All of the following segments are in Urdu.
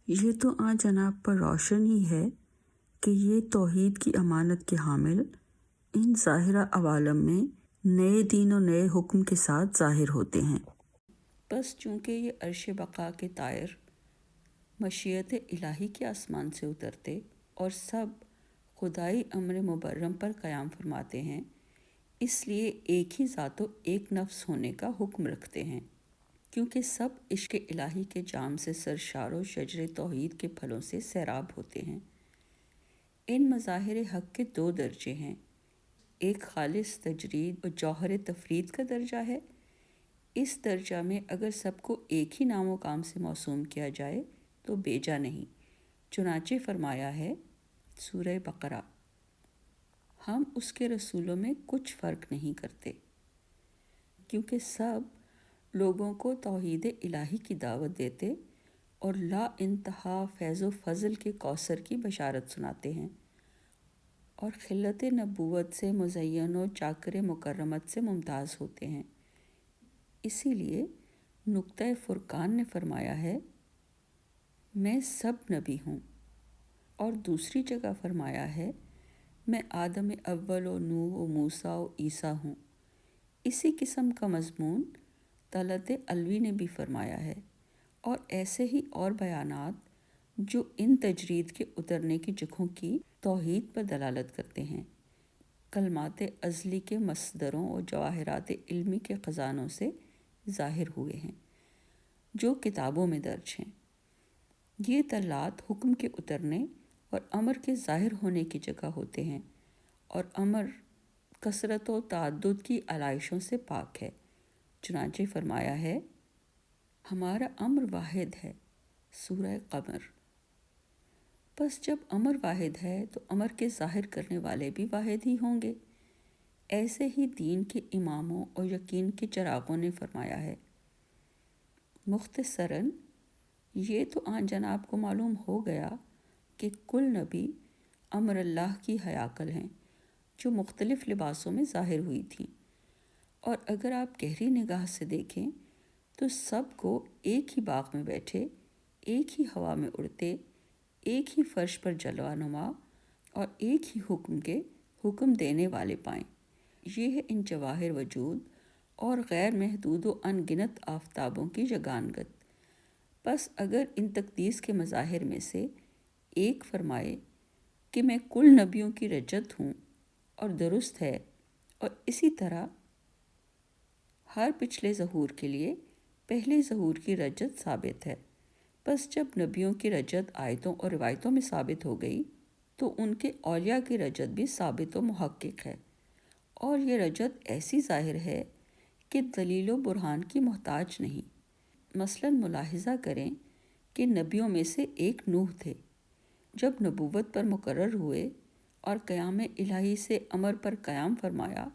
یہ تو جناب پر روشن ہی ہے کہ یہ توحید کی امانت کے حامل ان ظاہرہ عوالم میں نئے دین و نئے حکم کے ساتھ ظاہر ہوتے ہیں۔ بس چونکہ یہ عرش بقا کے طائر مشیت الہی کے آسمان سے اترتے اور سب خدائی امر مبرم پر قیام فرماتے ہیں، اس لیے ایک ہی ذات و ایک نفس ہونے کا حکم رکھتے ہیں، کیونکہ سب عشق الہی کے جام سے سرشار و شجر توحید کے پھلوں سے سیراب ہوتے ہیں۔ ان مظاہر حق کے دو درجے ہیں، ایک خالص تجرید و جوہر تفرید کا درجہ ہے۔ اس درجہ میں اگر سب کو ایک ہی نام و کام سے موسوم کیا جائے تو بیجا نہیں، چنانچہ فرمایا ہے سورہ بقرہ، ہم اس کے رسولوں میں کچھ فرق نہیں کرتے، کیونکہ سب لوگوں کو توحید الہی کی دعوت دیتے اور لا انتہا فیض و فضل کے کوثر کی بشارت سناتے ہیں، اور خلت نبوت سے مزین و چاکر مکرمت سے ممتاز ہوتے ہیں۔ اسی لیے نقطہ فرقان نے فرمایا ہے میں سب نبی ہوں، اور دوسری جگہ فرمایا ہے میں آدم اول و نوح و موسیٰ و عیسیٰ ہوں۔ اسی قسم کا مضمون طلعت علوی نے بھی فرمایا ہے، اور ایسے ہی اور بیانات جو ان تجرید کے اترنے کی جگہوں کی توحید پر دلالت کرتے ہیں، کلمات ازلی کے مصدروں اور جواہرات علمی کے خزانوں سے ظاہر ہوئے ہیں، جو کتابوں میں درج ہیں۔ یہ طلعات حکم کے اترنے اور امر کے ظاہر ہونے کی جگہ ہوتے ہیں، اور امر کثرت و تعدد کی علائشوں سے پاک ہے، چنانچہ فرمایا ہے ہمارا امر واحد ہے، سورہ قمر۔ بس جب امر واحد ہے تو امر کے ظاہر کرنے والے بھی واحد ہی ہوں گے۔ ایسے ہی دین کے اماموں اور یقین کے چراغوں نے فرمایا ہے۔ مختصراً یہ تو آن جناب کو معلوم ہو گیا کہ کل نبی امر اللہ کی حیاکل ہیں، جو مختلف لباسوں میں ظاہر ہوئی تھیں، اور اگر آپ گہری نگاہ سے دیکھیں تو سب کو ایک ہی باغ میں بیٹھے، ایک ہی ہوا میں اڑتے، ایک ہی فرش پر جلوہ نما اور ایک ہی حکم کے حکم دینے والے پائیں۔ یہ ہے ان جواہر وجود اور غیر محدود و ان گنت آفتابوں کی یگانگت۔ بس اگر ان تقدیس کے مظاہر میں سے ایک فرمائے کہ میں کل نبیوں کی رجت ہوں، اور درست ہے، اور اسی طرح ہر پچھلے ظہور کے لیے پہلے ظہور کی رجت ثابت ہے۔ بس جب نبیوں کی رجت آیتوں اور روایتوں میں ثابت ہو گئی تو ان کے اولیاء کی رجت بھی ثابت و محقق ہے، اور یہ رجت ایسی ظاہر ہے کہ دلیل و برہان کی محتاج نہیں۔ مثلاً ملاحظہ کریں کہ نبیوں میں سے ایک نوح تھے۔ جب نبوت پر مقرر ہوئے اور قیام الہی سے امر پر قیام فرمایا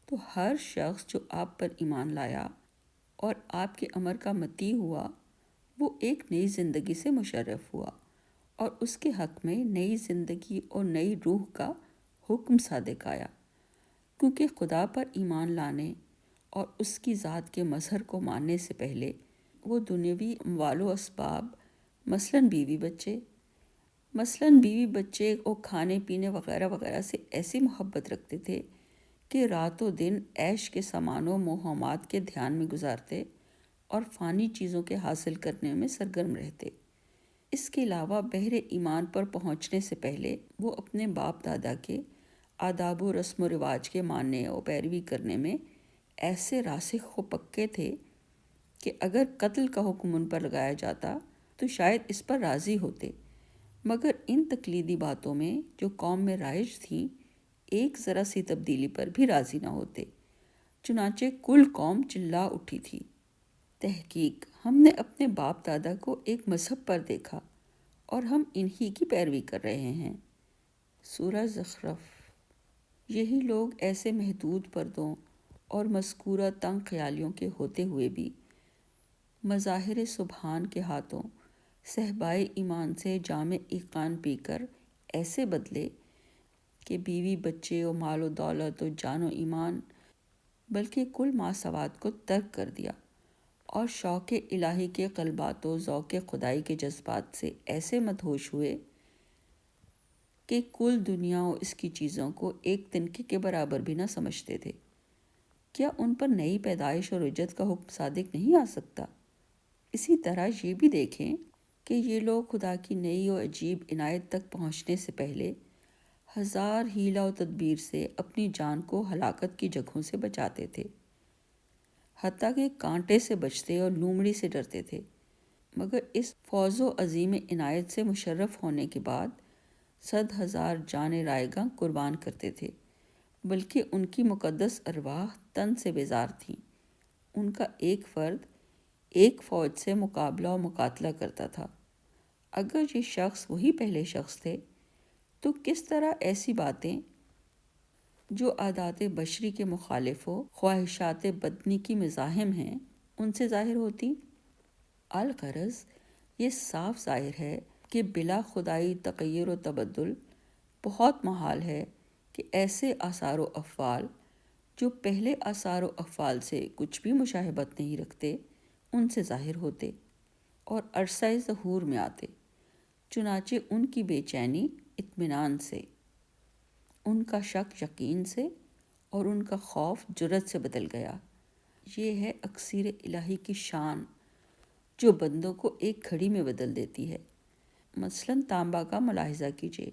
تو ہر شخص جو آپ پر ایمان لایا اور آپ کے امر کا مطیع ہوا، وہ ایک نئی زندگی سے مشرف ہوا، اور اس کے حق میں نئی زندگی اور نئی روح کا حکم صادق آیا، کیونکہ خدا پر ایمان لانے اور اس کی ذات کے مظہر کو ماننے سے پہلے وہ دنیوی اموال و اسباب مثلاً بیوی بچے اور کھانے پینے وغیرہ وغیرہ سے ایسی محبت رکھتے تھے کہ رات و دن عیش کے سامان و موہمات کے دھیان میں گزارتے اور فانی چیزوں کے حاصل کرنے میں سرگرم رہتے۔ اس کے علاوہ بحر ایمان پر پہنچنے سے پہلے وہ اپنے باپ دادا کے آداب و رسم و رواج کے ماننے اور پیروی کرنے میں ایسے راسخ و پکے تھے کہ اگر قتل کا حکم ان پر لگایا جاتا تو شاید اس پر راضی ہوتے، مگر ان تقلیدی باتوں میں جو قوم میں رائج تھیں ایک ذرا سی تبدیلی پر بھی راضی نہ ہوتے، چنانچہ کل قوم چلا اٹھی تھی۔ تحقیق ہم نے اپنے باپ دادا کو ایک مذہب پر دیکھا اور ہم انہی کی پیروی کر رہے ہیں، سورہ زخرف۔ یہی لوگ ایسے محدود پردوں اور مذکورہ تنگ خیالیوں کے ہوتے ہوئے بھی مظاہر سبحان کے ہاتھوں صحبائے ایمان سے جام ایقان پی کر ایسے بدلے کہ بیوی بچے اور مال و دولت و جان و ایمان بلکہ کل ماسوات کو ترک کر دیا، اور شوق الہی کے قلبات و ذوق خدائی کے جذبات سے ایسے مدہوش ہوئے کہ کل دنیا و اس کی چیزوں کو ایک تنکے کے برابر بھی نہ سمجھتے تھے۔ کیا ان پر نئی پیدائش اور رجت کا حکم صادق نہیں آ سکتا؟ اسی طرح یہ بھی دیکھیں کہ یہ لوگ خدا کی نئی و عجیب عنایت تک پہنچنے سے پہلے ہزار حیلہ و تدبیر سے اپنی جان کو ہلاکت کی جگہوں سے بچاتے تھے، حتیٰ کہ کانٹے سے بچتے اور لومڑی سے ڈرتے تھے، مگر اس فوز و عظیم عنایت سے مشرف ہونے کے بعد 100,000 جان رائگاں قربان کرتے تھے، بلکہ ان کی مقدس ارواح تن سے بیزار تھیں۔ ان کا ایک فرد ایک فوج سے مقابلہ و مقاتلہ کرتا تھا۔ اگر یہ شخص وہی پہلے شخص تھے تو کس طرح ایسی باتیں جو عادات بشری کے مخالف و خواہشات بدنی کی مزاحم ہیں ان سے ظاہر ہوتی؟ الغرض یہ صاف ظاہر ہے کہ بلا خدائی تغیر و تبدل بہت محال ہے کہ ایسے آثار و افعال جو پہلے آثار و افعال سے کچھ بھی مشابہت نہیں رکھتے ان سے ظاہر ہوتے اور عرصہ ظہور میں آتے۔ چنانچہ ان کی بے چینی اطمینان سے، ان کا شک یقین سے اور ان کا خوف جرأت سے بدل گیا۔ یہ ہے اکسیر الہی کی شان جو بندوں کو ایک گھڑی میں بدل دیتی ہے۔ مثلاً تانبا کا ملاحظہ کیجیے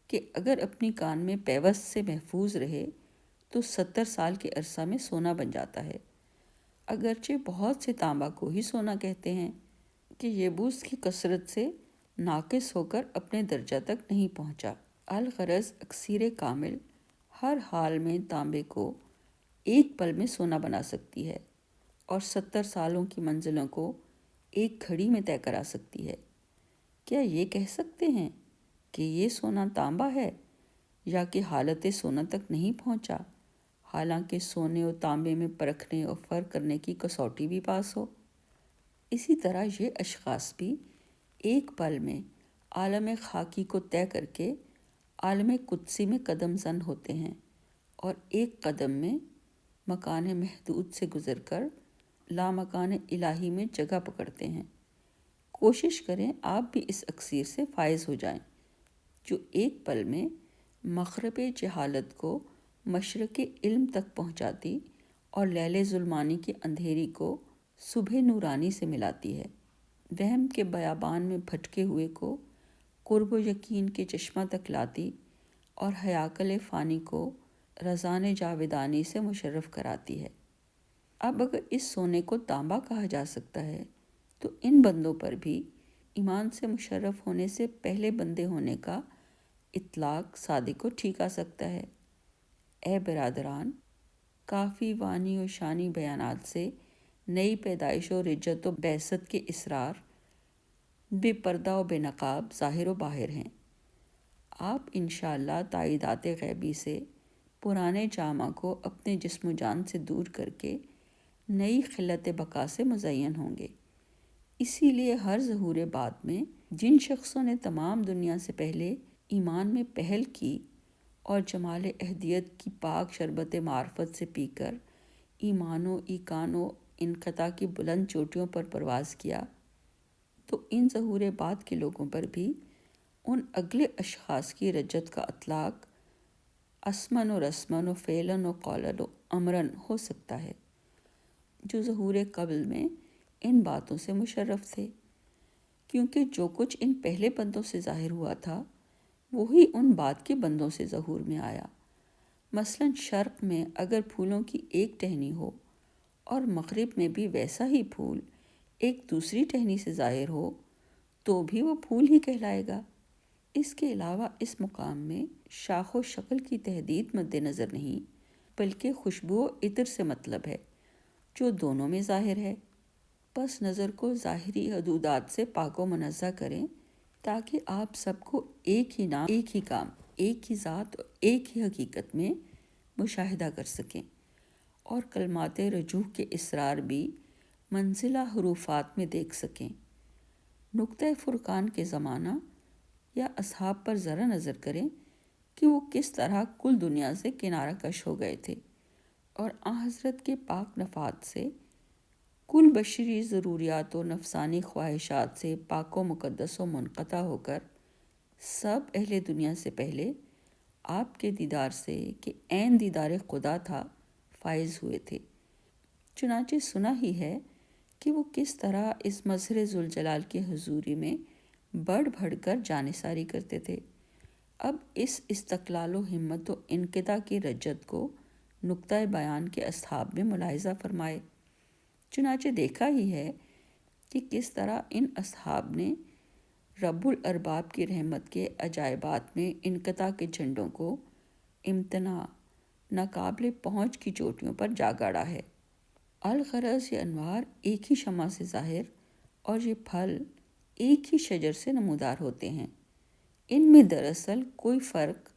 کہ اگر اپنی کان میں پیوست سے محفوظ رہے تو 70 سال کے عرصہ میں سونا بن جاتا ہے، اگرچہ بہت سے تانبا کو ہی سونا کہتے ہیں کہ یبوس کی کثرت سے ناقص ہو کر اپنے درجہ تک نہیں پہنچا۔ الغرض اکسیر کامل ہر حال میں تانبے کو ایک پل میں سونا بنا سکتی ہے اور 70 سالوں کی منزلوں کو ایک گھڑی میں طے کرا سکتی ہے۔ کیا یہ کہہ سکتے ہیں کہ یہ سونا تانبا ہے یا کہ حالت سونا تک نہیں پہنچا، حالانکہ سونے اور تانبے میں پرکھنے اور فرق کرنے کی کسوٹی بھی پاس ہو؟ اسی طرح یہ اشخاص بھی ایک پل میں عالم خاکی کو طے کر کے عالم قدسی میں قدم زن ہوتے ہیں اور ایک قدم میں مکان محدود سے گزر کر لامکان الہی میں جگہ پکڑتے ہیں۔ کوشش کریں آپ بھی اس اکسیر سے فائز ہو جائیں جو ایک پل میں مغرب جہالت کو مشرق علم تک پہنچاتی اور لیل ظلمانی کی اندھیری کو صبح نورانی سے ملاتی ہے، وہم کے بیابان میں بھٹکے ہوئے کو قرب و یقین کے چشمہ تک لاتی اور حیاکل فانی کو رضان جاودانی سے مشرف کراتی ہے۔ اب اگر اس سونے کو تانبا کہا جا سکتا ہے تو ان بندوں پر بھی ایمان سے مشرف ہونے سے پہلے بندے ہونے کا اطلاق صادق و ٹھیک آ سکتا ہے۔ اے برادران، کافی وانی و شانی بیانات سے نئی پیدائش و رجت و بعثت کے اسرار بے پردہ و بے نقاب ظاہر و باہر ہیں۔ آپ انشاءاللہ تائیدات غیبی سے پرانے جامہ کو اپنے جسم و جان سے دور کر کے نئی خلت بقا سے مزین ہوں گے۔ اسی لیے ہر ظہور بعد میں جن شخصوں نے تمام دنیا سے پہلے ایمان میں پہل کی اور جمال اہدیت کی پاک شربت معرفت سے پی کر ایمان و ایقان و انقطاع کی بلند چوٹیوں پر پرواز کیا، تو ان ظہور بعد کے لوگوں پر بھی ان اگلے اشخاص کی رجت کا اطلاق اسمن و رسمن و فعلاً و قولاً و امراً ہو سکتا ہے، جو ظہور قبل میں ان باتوں سے مشرف تھے، کیونکہ جو کچھ ان پہلے بندوں سے ظاہر ہوا تھا وہی ان بعد کے بندوں سے ظہور میں آیا۔ مثلاً شرق میں اگر پھولوں کی ایک ٹہنی ہو اور مغرب میں بھی ویسا ہی پھول ایک دوسری ٹہنی سے ظاہر ہو تو بھی وہ پھول ہی کہلائے گا۔ اس کے علاوہ اس مقام میں شاخ و شکل کی تحدید مد نظر نہیں، بلکہ خوشبو و عطر سے مطلب ہے جو دونوں میں ظاہر ہے۔ پس نظر کو ظاہری حدودات سے پاک و منزہ کریں تاکہ آپ سب کو ایک ہی نام، ایک ہی کام، ایک ہی ذات اور ایک ہی حقیقت میں مشاہدہ کر سکیں، اور کلمات رجوع کے اسرار بھی منزلہ حروفات میں دیکھ سکیں۔ نقطہ فرقان کے زمانہ یا اصحاب پر ذرا نظر کریں کہ وہ کس طرح کل دنیا سے کنارہ کش ہو گئے تھے اور آن حضرت کے پاک نفات سے کل بشری ضروریات و نفسانی خواہشات سے پاک و مقدس و منقطع ہو کر سب اہل دنیا سے پہلے آپ کے دیدار سے کہ عین دیدار خدا تھا فائز ہوئے تھے۔ چنانچہ سنا ہی ہے کہ وہ کس طرح اس مظہر ذوالجلال کی حضوری میں بڑھ بڑھ کر جانثاری کرتے تھے۔ اب اس استقلال و ہمت و انقطاع کی رجت کو نقطۂ بیان کے اصحاب میں ملاحظہ فرمائے۔ چنانچہ دیکھا ہی ہے کہ کس طرح ان اصحاب نے رب الارباب کی رحمت کے عجائبات میں انقطاع کے جھنڈوں کو امتناع ناقابل پہنچ کی چوٹیوں پر جا گاڑا ہے۔ الغرض یہ انوار ایک ہی شمع سے ظاہر اور یہ پھل ایک ہی شجر سے نمودار ہوتے ہیں۔ ان میں دراصل کوئی فرق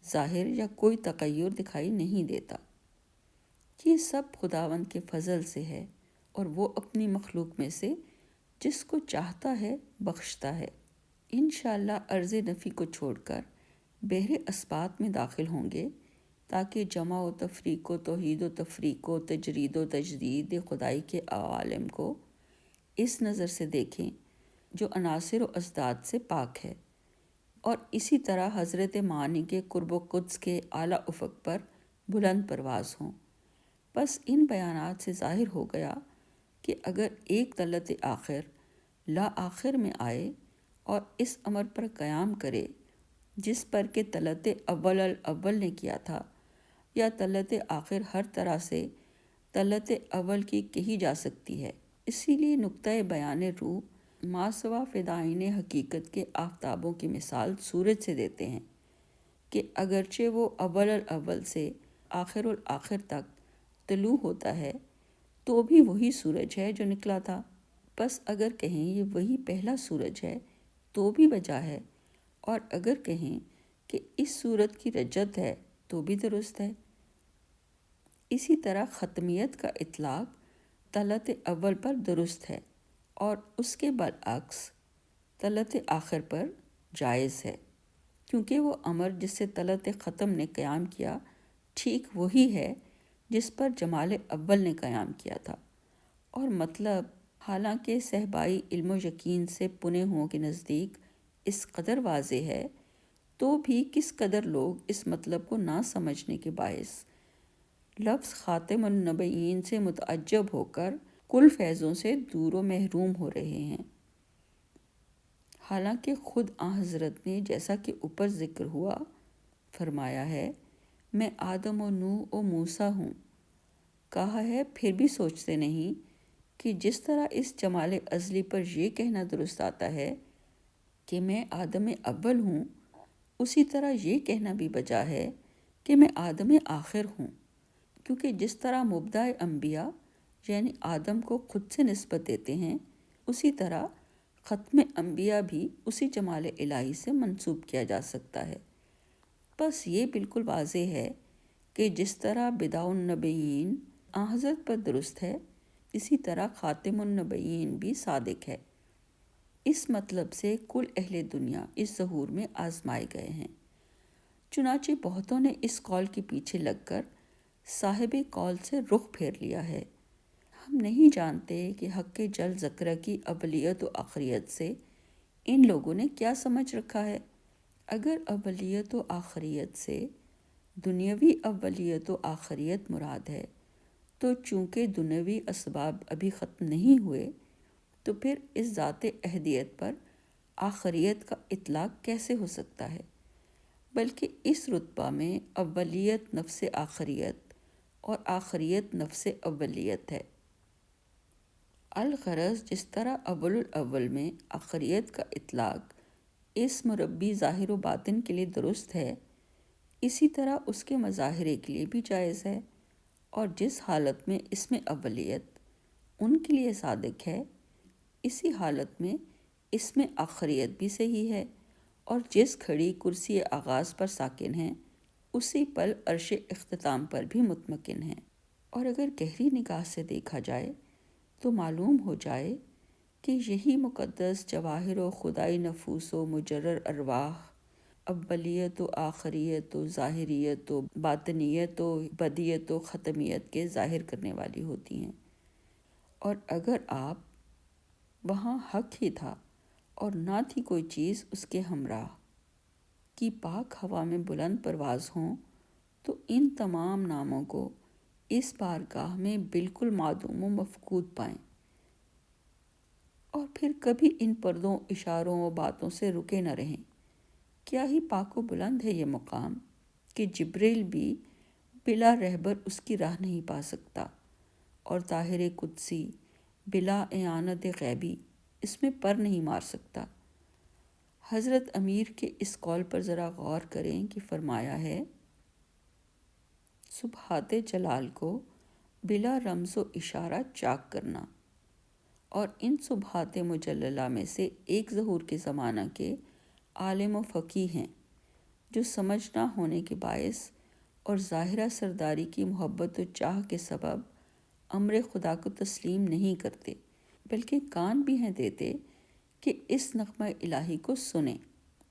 ظاہر یا کوئی تغیر دکھائی نہیں دیتا۔ یہ سب خداوند کے فضل سے ہے اور وہ اپنی مخلوق میں سے جس کو چاہتا ہے بخشتا ہے۔ انشاءاللہ عرض نفی کو چھوڑ کر بحر اثبات میں داخل ہوں گے تاکہ جمع و تفریق و توحید و تفریق و تجرید و تجدید خدائی کے عوالم کو اس نظر سے دیکھیں جو عناصر و اضداد سے پاک ہے، اور اسی طرح حضرت معانی کے قرب و قدس کے اعلیٰ افق پر بلند پرواز ہوں۔ بس ان بیانات سے ظاہر ہو گیا کہ اگر ایک طلعت آخر لا آخر میں آئے اور اس امر پر قیام کرے جس پر کہ طلعت اول الاول نے کیا تھا، یا طلعت آخر ہر طرح سے طلعت اول کی کہی جا سکتی ہے، اسی لیے نقطۂ بیان روح ماسوا فدائین حقیقت کے آفتابوں کی مثال سورج سے دیتے ہیں کہ اگرچہ وہ اول الاول سے آخر الآخر تک طلوع ہوتا ہے تو بھی وہی سورج ہے جو نکلا تھا۔ بس اگر کہیں یہ وہی پہلا سورج ہے تو بھی بجا ہے، اور اگر کہیں کہ اس صورت کی رجت ہے تو بھی درست ہے۔ اسی طرح ختمیت کا اطلاق طلعت اول پر درست ہے اور اس کے برعکس طلعت آخر پر جائز ہے، کیونکہ وہ امر جس سے طلعت ختم نے قیام کیا ٹھیک وہی ہے جس پر جمال اول نے قیام کیا تھا۔ اور مطلب حالانکہ صحبائی علم و یقین سے پنے ہوں کے نزدیک اس قدر واضح ہے، تو بھی کس قدر لوگ اس مطلب کو نہ سمجھنے کے باعث لفظ خاتم النبیین سے متعجب ہو کر کل فیضوں سے دور و محروم ہو رہے ہیں۔ حالانکہ خود آن حضرت نے جیسا کہ اوپر ذکر ہوا فرمایا ہے، میں آدم و نوح و موسیٰ ہوں، کہا ہے پھر بھی سوچتے نہیں کہ جس طرح اس جمال ازلی پر یہ کہنا درست آتا ہے کہ میں آدم اول ہوں، اسی طرح یہ کہنا بھی بجا ہے کہ میں آدم آخر ہوں، کیونکہ جس طرح مبدأ انبیاء یعنی آدم کو خود سے نسبت دیتے ہیں، اسی طرح ختم انبیاء بھی اسی جمال الہی سے منسوب کیا جا سکتا ہے۔ بس یہ بالکل واضح ہے کہ جس طرح بداع النبیین آن حضرت پر درست ہے، اسی طرح خاتم النبیین بھی صادق ہے۔ اس مطلب سے کل اہل دنیا اس ظہور میں آزمائے گئے ہیں۔ چنانچہ بہتوں نے اس قول کے پیچھے لگ کر صاحب قول سے رخ پھیر لیا ہے۔ ہم نہیں جانتے کہ حق جل ذکر کی اولیت و آخریت سے ان لوگوں نے کیا سمجھ رکھا ہے۔ اگر اولیت و آخریت سے دنیاوی اولیت و آخریت مراد ہے تو چونکہ دنیاوی اسباب ابھی ختم نہیں ہوئے تو پھر اس ذات احدیت پر آخریت کا اطلاق کیسے ہو سکتا ہے؟ بلکہ اس رتبہ میں اولیت نفس آخریت اور آخریت نفس اولیت ہے۔ الغرض جس طرح اول الاول میں آخریت کا اطلاق اس مربی ظاہر و باطن کے لیے درست ہے، اسی طرح اس کے مظاہرے کے لیے بھی جائز ہے، اور جس حالت میں اس میں اولیت ان کے لیے صادق ہے، اسی حالت میں اس میں آخریت بھی صحیح ہے، اور جس گھڑی کرسی آغاز پر ساکن ہیں اسی پل عرش اختتام پر بھی مطمئن ہیں۔ اور اگر گہری نگاہ سے دیکھا جائے تو معلوم ہو جائے کہ یہی مقدس جواہر و خدائی نفوس و مجرر ارواح اولیت و آخریت و ظاہریت و باطنیت و بدیت و ختمیت کے ظاہر کرنے والی ہوتی ہیں، اور اگر آپ وہاں حق ہی تھا اور نہ تھی کوئی چیز اس کے ہمراہ کی پاک ہوا میں بلند پرواز ہوں، تو ان تمام ناموں کو اس بارگاہ میں بالکل معدوم و مفقود پائیں، اور پھر کبھی ان پردوں، اشاروں و باتوں سے رکے نہ رہیں۔ کیا ہی پاک و بلند ہے یہ مقام کہ جبریل بھی بلا رہبر اس کی راہ نہیں پا سکتا، اور طاہر قدسی بلا اعانت غیبی اس میں پر نہیں مار سکتا۔ حضرت امیر کے اس قول پر ذرا غور کریں کہ فرمایا ہے، سبحات جلال کو بلا رمز و اشارہ چاک کرنا، اور ان سبحات مجللہ میں سے ایک ظہور کے زمانہ کے عالم و فقیہ ہیں جو سمجھ نہ ہونے کے باعث اور ظاہرہ سرداری کی محبت و چاہ کے سبب امر خدا کو تسلیم نہیں کرتے، بلکہ کان بھی ہیں دیتے کہ اس نغمہ الہی کو سنیں،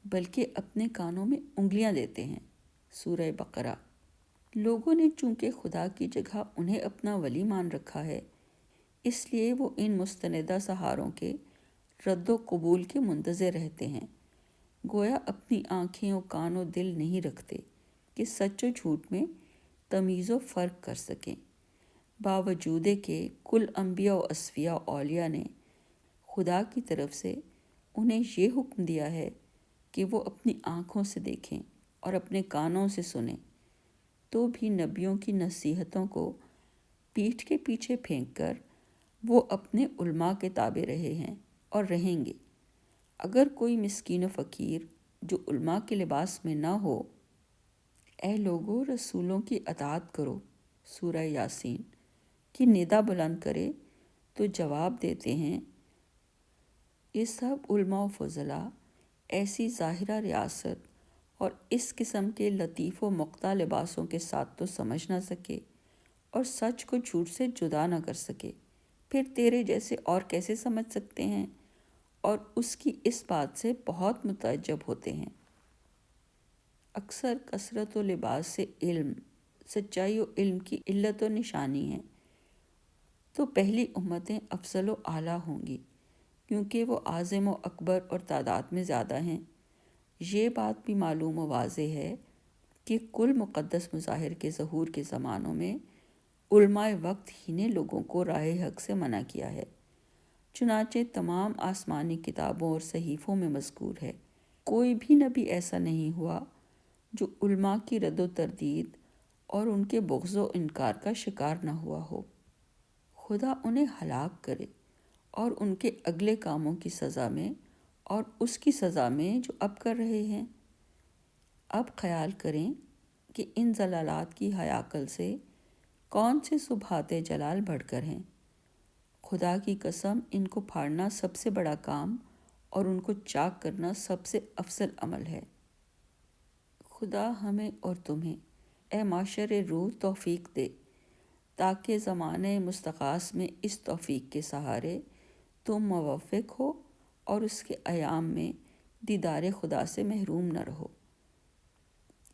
بلکہ اپنے کانوں میں انگلیاں دیتے ہیں۔ سورہ بقرہ۔ لوگوں نے چونکہ خدا کی جگہ انہیں اپنا ولی مان رکھا ہے، اس لیے وہ ان مستندہ سہاروں کے رد و قبول کے منتظر رہتے ہیں، گویا اپنی آنکھیں و کان و دل نہیں رکھتے کہ سچ و جھوٹ میں تمیز و فرق کر سکیں، باوجود کہ کل انبیاء و اصفیاء و اولیاء نے خدا کی طرف سے انہیں یہ حکم دیا ہے کہ وہ اپنی آنکھوں سے دیکھیں اور اپنے کانوں سے سنیں، تو بھی نبیوں کی نصیحتوں کو پیٹھ کے پیچھے پھینک کر وہ اپنے علماء کے تابع رہے ہیں اور رہیں گے۔ اگر کوئی مسکین و فقیر جو علماء کے لباس میں نہ ہو، اے لوگو رسولوں کی اطاعت کرو، سورہ یاسین کی ندا بلند کرے، تو جواب دیتے ہیں، یہ سب علماء و فضلاء ایسی ظاہرہ ریاست اور اس قسم کے لطیف و مقطع لباسوں کے ساتھ تو سمجھ نہ سکے اور سچ کو جھوٹ سے جدا نہ کر سکے، پھر تیرے جیسے اور کیسے سمجھ سکتے ہیں، اور اس کی اس بات سے بہت متعجب ہوتے ہیں۔ اکثر کثرت و لباس سے علم، سچائی و علم کی علت و نشانی ہے، تو پہلی امتیں افضل و اعلیٰ ہوں گی، کیونکہ وہ اعظم و اکبر اور تعداد میں زیادہ ہیں۔ یہ بات بھی معلوم و واضح ہے کہ کل مقدس مظاہر کے ظہور کے زمانوں میں علماء وقت ہی نے لوگوں کو راہ حق سے منع کیا ہے، چنانچہ تمام آسمانی کتابوں اور صحیفوں میں مذکور ہے۔ کوئی بھی نبی ایسا نہیں ہوا جو علماء کی رد و تردید اور ان کے بغض و انکار کا شکار نہ ہوا ہو۔ خدا انہیں ہلاک کرے، اور ان کے اگلے کاموں کی سزا میں اور اس کی سزا میں جو اب کر رہے ہیں۔ اب خیال کریں کہ ان ضلالات کی ہیاکل سے کون سے سبحات جلال بڑھ کر ہیں۔ خدا کی قسم، ان کو پھاڑنا سب سے بڑا کام اور ان کو چاک کرنا سب سے افضل عمل ہے۔ خدا ہمیں اور تمہیں اے معشر روح توفیق دے، تاکہ زمانہ مستغاث میں اس توفیق کے سہارے تم موفق ہو اور اس کے ایام میں دیدار خدا سے محروم نہ رہو۔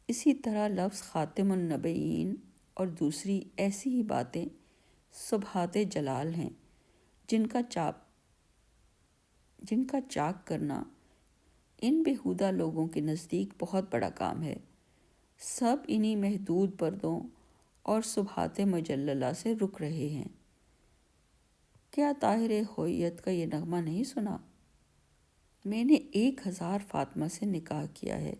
اسی طرح لفظ خاتم النبیین اور دوسری ایسی ہی باتیں سبحات جلال ہیں، جن کا چاک کرنا ان بیہودہ لوگوں کے نزدیک بہت بڑا کام ہے۔ سب انہی محدود پردوں اور سبحات مجللہ سے رک رہے ہیں۔ کیا طاہر ہوئیت کا یہ نغمہ نہیں سنا؟ میں نے 1000 فاطمہ سے نکاح کیا ہے،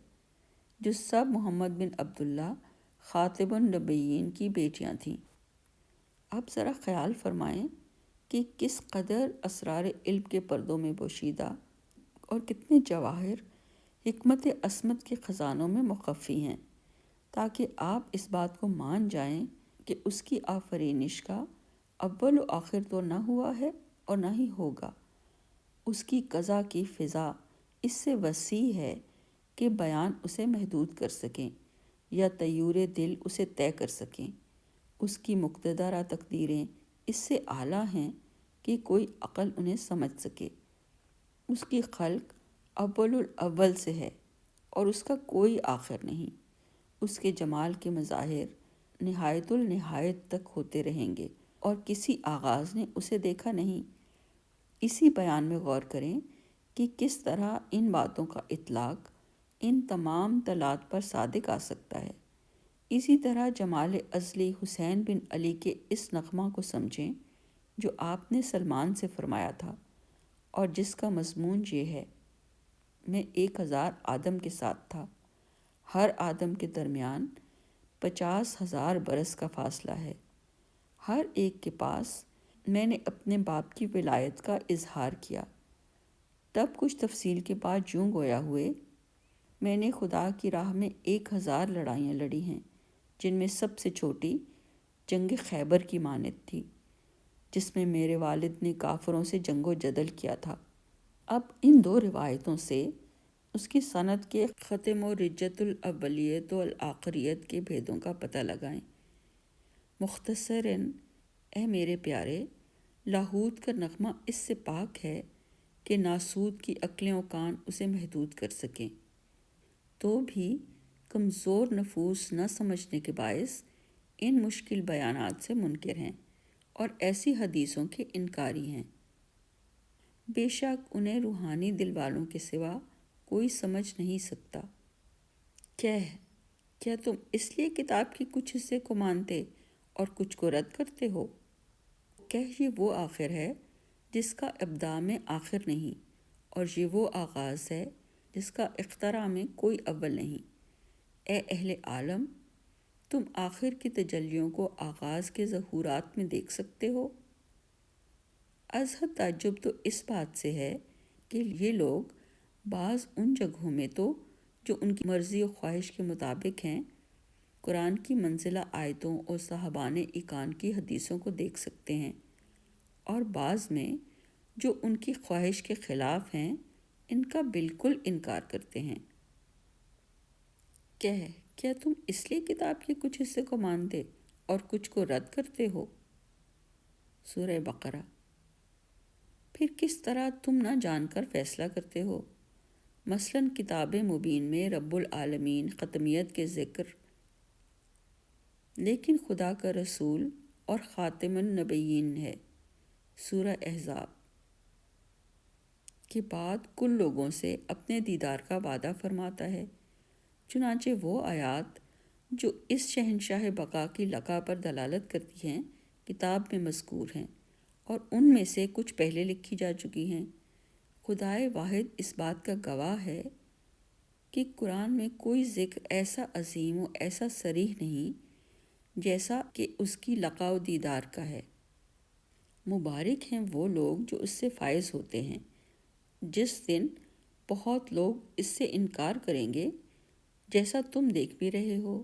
جو سب محمد بن عبداللہ خاتم النبیین کی بیٹیاں تھیں۔ اب ذرا خیال فرمائیں کہ کس قدر اسرار علم کے پردوں میں پوشیدہ اور کتنے جواہر حکمت عصمت کے خزانوں میں مخفی ہیں، تاکہ آپ اس بات کو مان جائیں کہ اس کی آفرینش کا اول و آخر تو نہ ہوا ہے اور نہ ہی ہوگا۔ اس کی قضا کی فضا اس سے وسیع ہے کہ بیان اسے محدود کر سکیں یا طیور دل اسے طے کر سکیں۔ اس کی مقتدرہ تقدیریں اس سے اعلیٰ ہیں کہ کوئی عقل انہیں سمجھ سکے۔ اس کی خلق اول الاول سے ہے اور اس کا کوئی آخر نہیں۔ اس کے جمال کے مظاہر نہایت النہایت تک ہوتے رہیں گے اور کسی آغاز نے اسے دیکھا نہیں۔ اسی بیان میں غور کریں کہ کس طرح ان باتوں کا اطلاق ان تمام طلعات پر صادق آ سکتا ہے۔ اسی طرح جمال ازلی حسین بن علی کے اس نغمہ کو سمجھیں جو آپ نے سلمان سے فرمایا تھا، اور جس کا مضمون یہ ہے: میں 1000 آدم کے ساتھ تھا، ہر آدم کے درمیان 50,000 برس کا فاصلہ ہے، ہر ایک کے پاس میں نے اپنے باپ کی ولایت کا اظہار کیا۔ تب کچھ تفصیل کے بعد یوں گویا ہوئے: میں نے خدا کی راہ میں 1000 لڑائیاں لڑی ہیں، جن میں سب سے چھوٹی جنگ خیبر کی مانند تھی، جس میں میرے والد نے کافروں سے جنگ و جدل کیا تھا۔ اب ان دو روایتوں سے اس کی سند کے ختم و رجت الاولیت والآخریت کے بھیدوں کا پتہ لگائیں۔ مختصراً، اے میرے پیارے، لاہوت کا نغمہ اس سے پاک ہے کہ ناسود کی عقلیں و کان اسے محدود کر سکیں، تو بھی کمزور نفوس نہ سمجھنے کے باعث ان مشکل بیانات سے منکر ہیں اور ایسی حدیثوں کے انکاری ہیں۔ بے شک انہیں روحانی دل والوں کے سوا کوئی سمجھ نہیں سکتا۔ کیا تم اس لیے کتاب کے کچھ حصے کو مانتے اور کچھ کو رد کرتے ہو؟ یہ وہ آخر ہے جس کا ابتدا میں آخر نہیں، اور یہ وہ آغاز ہے جس کا اختراع میں کوئی اول نہیں۔ اے اہل عالم، تم آخر کی تجلیوں کو آغاز کے ظہورات میں دیکھ سکتے ہو؟ ازحد تعجب تو اس بات سے ہے کہ یہ لوگ بعض ان جگہوں میں تو جو ان کی مرضی و خواہش کے مطابق ہیں، قرآن کی منزلہ آیتوں اور صاحبان ایقان کی حدیثوں کو دیکھ سکتے ہیں، اور بعض میں جو ان کی خواہش کے خلاف ہیں ان کا بالکل انکار کرتے ہیں۔ کیا تم اس لیے کتاب کے کچھ حصے کو مانتے اور کچھ کو رد کرتے ہو؟ سورہ بقرہ۔ پھر کس طرح تم نہ جان کر فیصلہ کرتے ہو؟ مثلاً کتاب مبین میں رب العالمین ختمیت کے ذکر، لیکن خدا کا رسول اور خاتم النبیین ہے، سورہ احزاب، کے بعد کل لوگوں سے اپنے دیدار کا وعدہ فرماتا ہے۔ چنانچہ وہ آیات جو اس شہنشاہ بقا کی لقا پر دلالت کرتی ہیں کتاب میں مذکور ہیں، اور ان میں سے کچھ پہلے لکھی جا چکی ہیں۔ خدائے واحد اس بات کا گواہ ہے کہ قرآن میں کوئی ذکر ایسا عظیم و ایسا صریح نہیں جیسا کہ اس کی لقا و دیدار کا ہے۔ مبارک ہیں وہ لوگ جو اس سے فائز ہوتے ہیں۔ جس دن بہت لوگ اس سے انکار کریں گے، جیسا تم دیکھ بھی رہے ہو،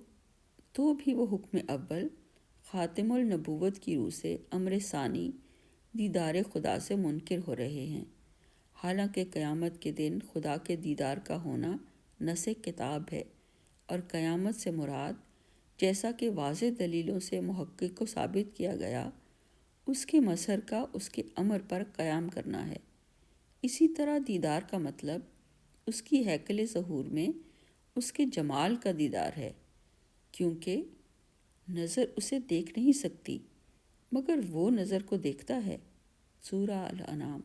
تو بھی وہ حکم اول خاتم النبوت کی روح سے امر ثانی دیدار خدا سے منکر ہو رہے ہیں، حالانکہ قیامت کے دن خدا کے دیدار کا ہونا نص کتاب ہے، اور قیامت سے مراد، جیسا کہ واضح دلیلوں سے محقق کو ثابت کیا گیا، اس کے مظہر کا اس کے امر پر قیام کرنا ہے۔ اسی طرح دیدار کا مطلب اس کی ہیکل ظہور میں اس کے جمال کا دیدار ہے، کیونکہ نظر اسے دیکھ نہیں سکتی مگر وہ نظر کو دیکھتا ہے، سورہ الانعام۔